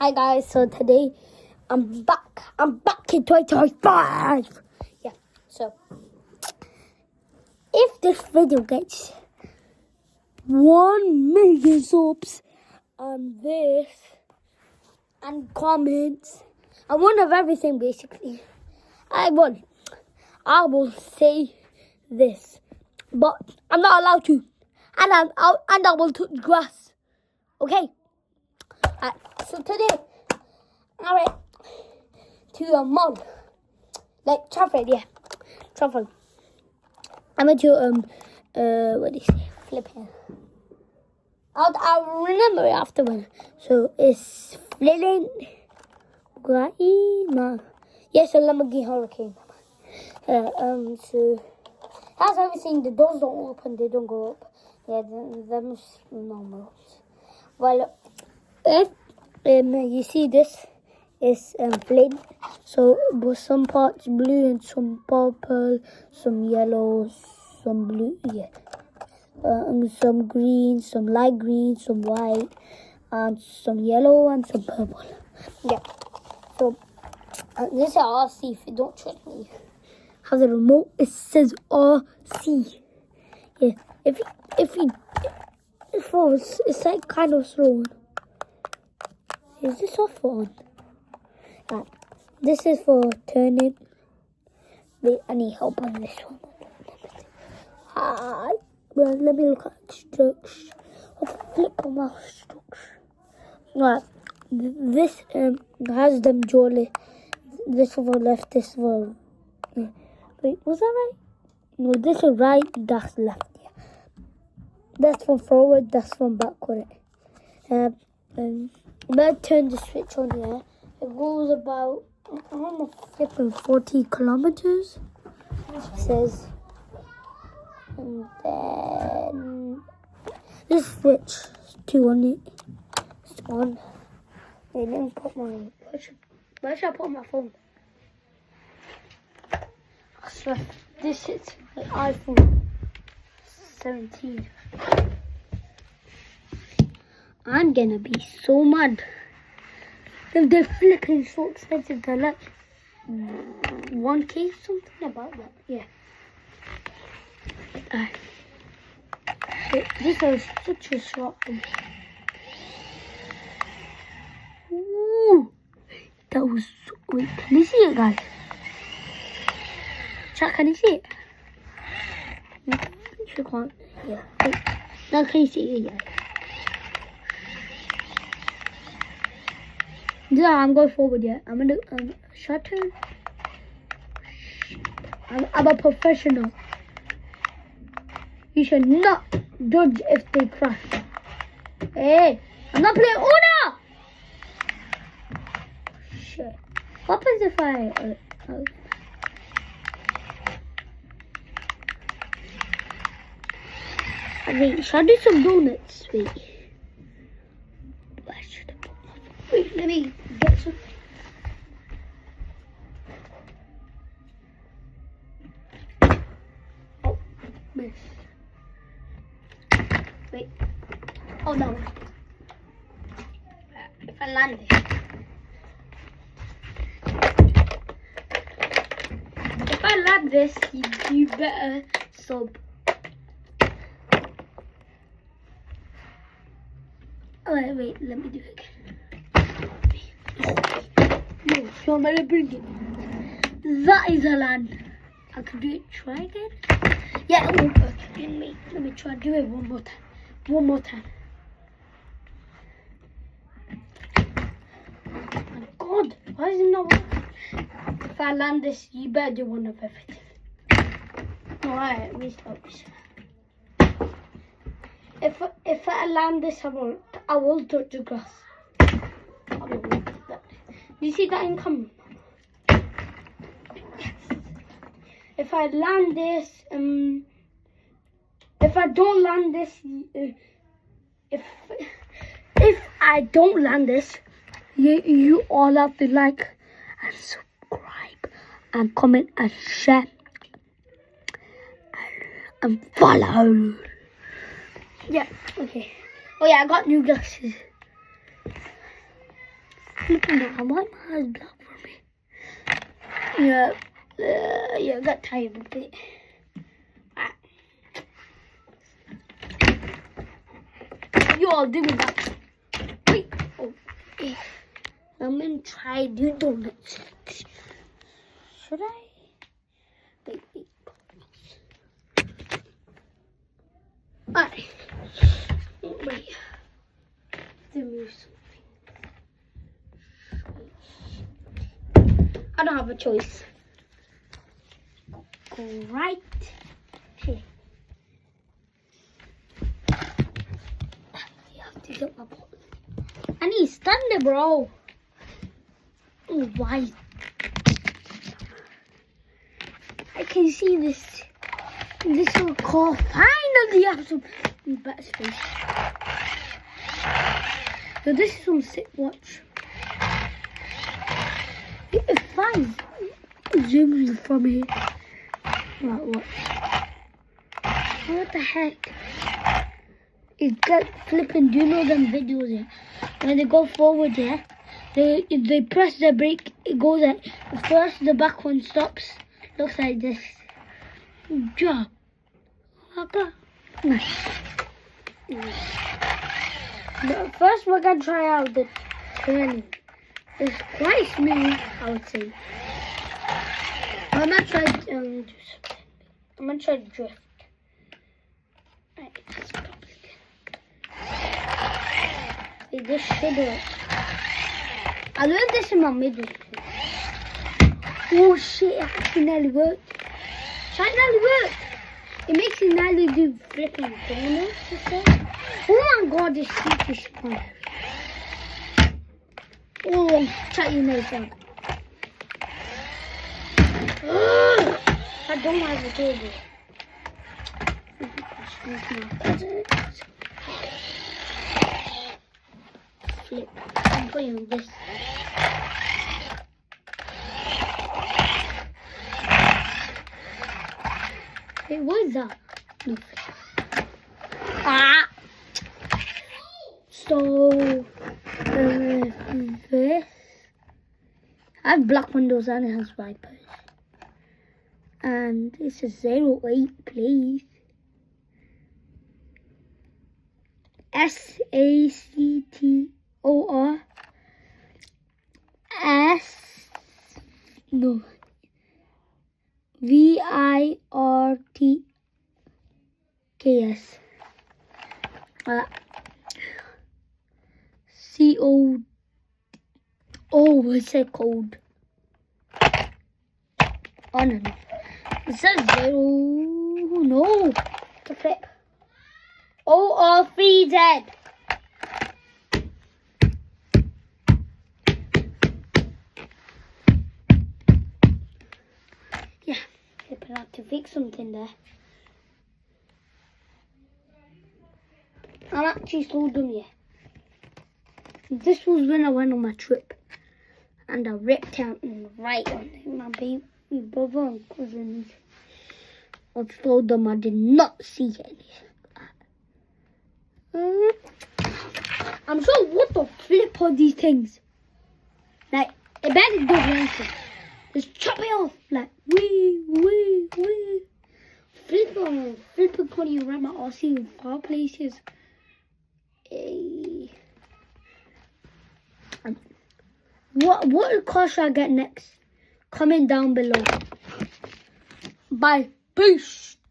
Hi guys, so today I'm back in 2025. Yeah, so if this video gets 1 million subs and this and comments and one of everything basically, I will say this, but I'm not allowed to, and I will touch grass. Okay. So today, I went to a mall, like Trafford, yeah, Trafford. I went to what do you say, flipping. I'll remember it afterward. So it's flint, no, yes, a Lamborghini Hurricane. So that's everything. The doors don't open, they don't go up. Yeah, them normal. Well, if you see this is flint, so some parts blue and some purple, some yellow, some blue, yeah, some green, some light green, some white, and some yellow and some purple. Yeah. So this is RC. If you don't trust me, have the remote. It says RC. Yeah. If it's like kind of slow. Is this off or on? This is for turning. Wait, I need help on this one. Well, let me look at instructions. I'll flip on my instructions. Right, this has them jolly. This for left, this for. Wait, was that right? No, this is right, that's left. Yeah. That's from forward, that's from backward. I'm going to turn the switch on here. It goes about, I don't know, flipping 40 kilometers. It says, and then this switch is 2 on it. It's on. Wait, let me put where should I put my phone? So this is my iPhone 17. I'm gonna be so mad. They're flipping so expensive. They're like 1K, something about that. Yeah. This was such a shock to me. Ooh, that was so. Wait, can you see it, guys? Chat, can you see it? You can't. Yeah. Wait. Now can you see it? Yeah. Yeah, I'm going forward yet. I'm gonna shutter. I'm a professional. You should not judge if they crash. Hey, I'm not playing Uno. Shit. What happens if I? Wait, should I do some donuts? Wait. Where should I put my phone? Wait, let me get some. Oh, miss. Wait. Oh no. If I land it. If I land this, you better sub. Oh, wait, let me do it again. No, so I'm gonna bring it. That is a land. I can do it. Try again. Yeah, it won't work. Let me try. Do it one more time. One more time. Oh my God, why is it not working? If I land this, you better do one of everything. Alright, let me stop this. If I land this, I will touch the grass. I will do that. You see that in camera? Yes. If I land this, if I don't land this, if I don't land this, you all have to like and subscribe and comment and share and follow. Yeah, okay. Oh yeah, I got new glasses. flipping out. Why my eyes black for me? Yeah, I got tired of it. You all doing that? Wait. Oh, okay. I'm gonna try do donuts. Should I? Wait. Alright. Wait. To move something. I don't have a choice. Go right here. You have to get my ball. I need to stand there, bro. Oh, why? I can see this. This little car finally have some better space. So this is some sick watch. If I zoom from here, right, watch. What the heck? It got flipping. Do you know them videos here? When they go forward here, they press the brake. It goes like first. The back one stops. Looks like this. Job. Nice. But first we're gonna try out the turning. It's quite smooth, I would say. I'm gonna try do something. I'm gonna try drift. Right, that's public. Wait, this should work. I learned this in my middle school. Oh shit, it actually nearly worked. So it nearly worked. It makes you nearly do flipping donuts or something. Oh my god, this seat is fun. Oh, check your nose out. I don't have a table. Flip. I'm putting on this. Wait, what is that? No. Ah! So, this. I have black windows and it has wipers. And it's a 08, please. SACTOR VIRTKS. COD. Oh, it said code. Oh no. It says 0. No. It's a flip. OR3Z. Yeah, I have to fix something there. I'm actually still done yet. This was when I went on my trip. And I ripped out and right on it. My baby brother and cousins. I told them I did not see anything. I'm sure what the flip are these things? Like, it better do anything. Just chop it off. Like, wee. Flip it when you run my RC in far places. Hey. What car should I get next? Comment down below. Bye. Peace.